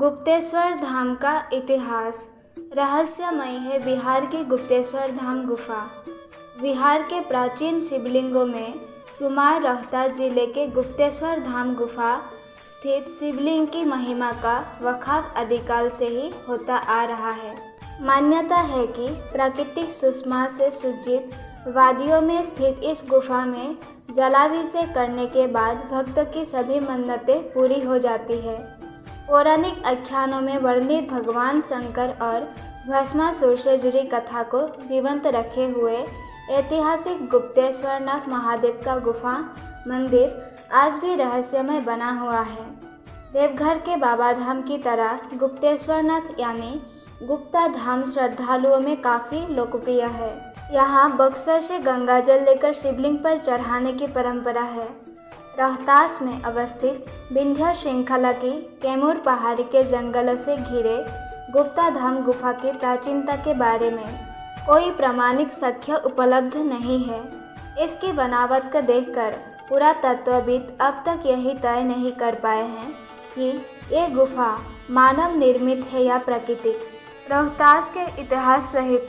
गुप्तेश्वर धाम का इतिहास रहस्यमय है। बिहार की गुप्तेश्वर धाम गुफा बिहार के प्राचीन शिवलिंगों में शुमार रोहतास जिले के गुप्तेश्वर धाम गुफा स्थित शिवलिंग की महिमा का वखार आदिकाल से ही होता आ रहा है। मान्यता है कि प्राकृतिक सुषमा से सुसज्जित वादियों में स्थित इस गुफा में जलाभिषेक करने के बाद भक्तों की सभी मन्नतें पूरी हो जाती है। पौराणिक आख्यानों में वर्णित भगवान शंकर और भस्मासुर से जुड़ी कथा को जीवंत रखे हुए ऐतिहासिक गुप्तेश्वरनाथ महादेव का गुफा मंदिर आज भी रहस्यमय बना हुआ है। देवघर के बाबाधाम की तरह गुप्तेश्वरनाथ यानी गुप्ता धाम श्रद्धालुओं में काफ़ी लोकप्रिय है। यहाँ बक्सर से गंगाजल लेकर शिवलिंग पर चढ़ाने की परंपरा है। रोहतास में अवस्थित विंध्य श्रृंखला की कैमूर पहाड़ी के जंगलों से घिरे गुप्ता धाम गुफा की प्राचीनता के बारे में कोई प्रामाणिक साक्ष्य उपलब्ध नहीं है। इसकी बनावट को देखकर पुरातत्वविद अब तक यही तय नहीं कर पाए हैं कि ये गुफा मानव निर्मित है या प्राकृतिक। रोहतास के इतिहास सहित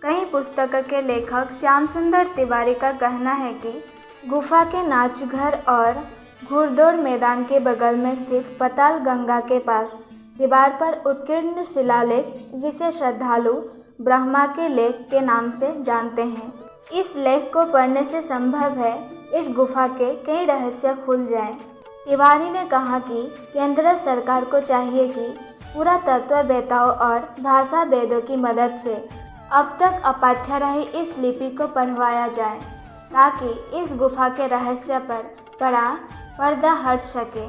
कई पुस्तकों के लेखक श्याम सुंदर तिवारी का कहना है कि गुफा के नाचघर और घुड़दौड़ मैदान के बगल में स्थित पाताल गंगा के पास दीवार पर उत्कीर्ण शिलालेख, जिसे श्रद्धालु ब्रह्मा के लेख के नाम से जानते हैं। इस लेख को पढ़ने से संभव है इस गुफा के कई रहस्य खुल जाएं। तिवारी ने कहा कि केंद्र सरकार को चाहिए कि पुरातत्ववेत्ताओं और भाषा वेदों की मदद से अब तक अपाठ्य रही इस लिपि को पढ़वाया जाए, ताकि इस गुफा के रहस्य पर बड़ा पर्दा हट सके।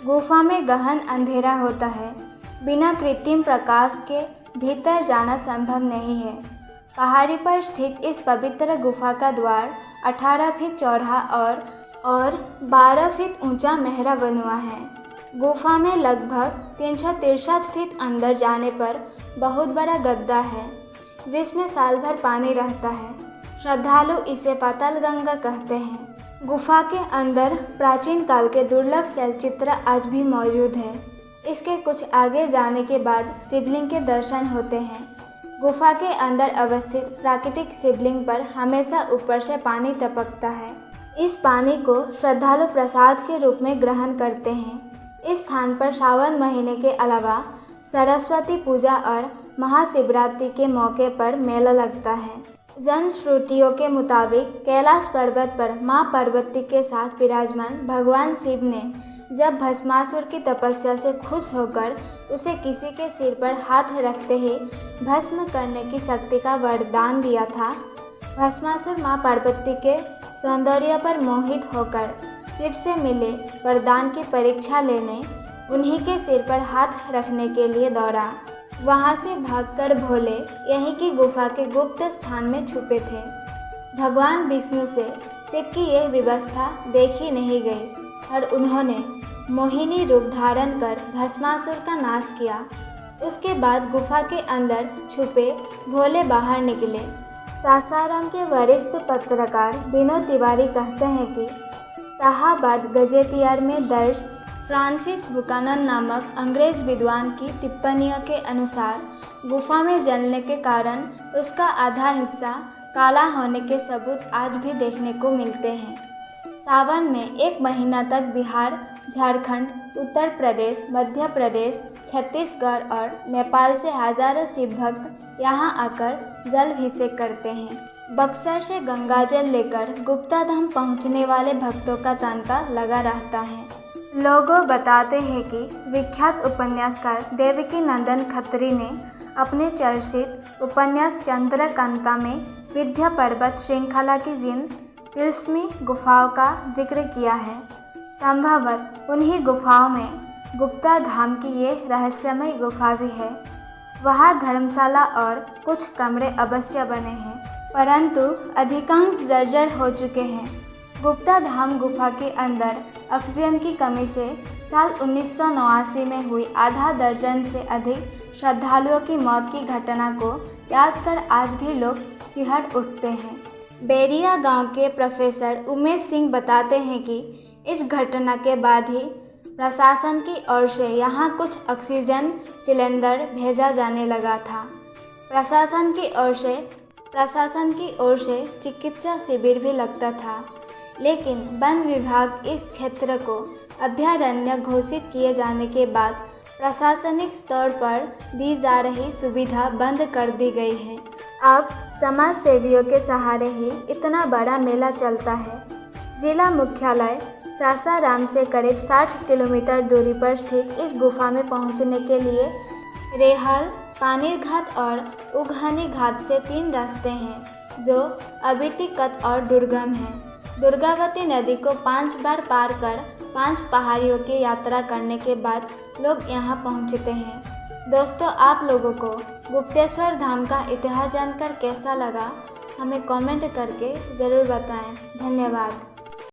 गुफा में गहन अंधेरा होता है। बिना कृत्रिम प्रकाश के भीतर जाना संभव नहीं है। पहाड़ी पर स्थित इस पवित्र गुफा का द्वार 18 फीट चौड़ा और 12 फीट ऊंचा मेहरा बनवा है। गुफा में लगभग 363 फीट अंदर जाने पर बहुत बड़ा गड्ढा है, जिसमें साल भर पानी रहता है। श्रद्धालु इसे पाताल गंगा कहते हैं। गुफा के अंदर प्राचीन काल के दुर्लभ शैलचित्र आज भी मौजूद हैं। इसके कुछ आगे जाने के बाद शिवलिंग के दर्शन होते हैं। गुफा के अंदर अवस्थित प्राकृतिक शिवलिंग पर हमेशा ऊपर से पानी टपकता है। इस पानी को श्रद्धालु प्रसाद के रूप में ग्रहण करते हैं। इस स्थान पर सावन महीने के अलावा सरस्वती पूजा और महाशिवरात्रि के मौके पर मेला लगता है। जनश्रुतियों के मुताबिक कैलाश पर्वत पर मां पार्वती के साथ विराजमान भगवान शिव ने जब भस्मासुर की तपस्या से खुश होकर उसे किसी के सिर पर हाथ रखते ही भस्म करने की शक्ति का वरदान दिया था, भस्मासुर मां पार्वती के सौंदर्य पर मोहित होकर शिव से मिले वरदान की परीक्षा लेने उन्हीं के सिर पर हाथ रखने के लिए दौड़ा। वहाँ से भागकर भोले यहीं की गुफा के गुप्त स्थान में छुपे थे। भगवान विष्णु से शिव की यह व्यवस्था देखी नहीं गई और उन्होंने मोहिनी रूप धारण कर भस्मासुर का नाश किया। उसके बाद गुफा के अंदर छुपे भोले बाहर निकले। सासाराम के वरिष्ठ पत्रकार विनोद तिवारी कहते हैं कि शाहाबाद गजेटियर में दर्ज फ्रांसिस बुकानन नामक अंग्रेज विद्वान की टिप्पणियों के अनुसार गुफा में जलने के कारण उसका आधा हिस्सा काला होने के सबूत आज भी देखने को मिलते हैं। सावन में एक महीना तक बिहार, झारखंड, उत्तर प्रदेश, मध्य प्रदेश, छत्तीसगढ़ और नेपाल से हजारों शिव भक्त यहाँ आकर जलाभिषेक करते हैं। बक्सर से गंगाजल लेकर गुप्ता धाम पहुँचने वाले भक्तों का तांता लगा रहता है। लोग बताते हैं कि विख्यात उपन्यासकार देवकी नंदन खत्री ने अपने चर्चित उपन्यास चंद्रकांता में विंध्य पर्वत श्रृंखला की जिन तिलस्मी गुफाओं का जिक्र किया है। संभवतः उन्हीं गुफाओं में गुप्ता धाम की ये रहस्यमय गुफा भी है। वहाँ धर्मशाला और कुछ कमरे अवश्य बने हैं, परंतु अधिकांश जर्जर हो चुके हैं। गुप्ता धाम गुफा के अंदर ऑक्सीजन की कमी से साल 1989 में हुई आधा दर्जन से अधिक श्रद्धालुओं की मौत की घटना को याद कर आज भी लोग सिहर उठते हैं। बेरिया गांव के प्रोफेसर उमेश सिंह बताते हैं कि इस घटना के बाद ही प्रशासन की ओर से यहाँ कुछ ऑक्सीजन सिलेंडर भेजा जाने लगा था। प्रशासन की ओर से चिकित्सा शिविर भी लगता था, लेकिन वन विभाग इस क्षेत्र को अभयारण्य घोषित किए जाने के बाद प्रशासनिक स्तर पर दी जा रही सुविधा बंद कर दी गई है। अब समाज सेवियों के सहारे ही इतना बड़ा मेला चलता है। जिला मुख्यालय सासाराम से करीब 60 किलोमीटर दूरी पर स्थित इस गुफा में पहुंचने के लिए रेहल, पानीर घाट और उघानी घाट से 3 रास्ते हैं, जो अवितिकत और दुर्गम हैं। दुर्गावती नदी को 5 बार पार कर 5 पहाड़ियों की यात्रा करने के बाद लोग यहाँ पहुँचते हैं। दोस्तों, आप लोगों को गुप्तेश्वर धाम का इतिहास जानकर कैसा लगा, हमें कमेंट करके ज़रूर बताएं। धन्यवाद।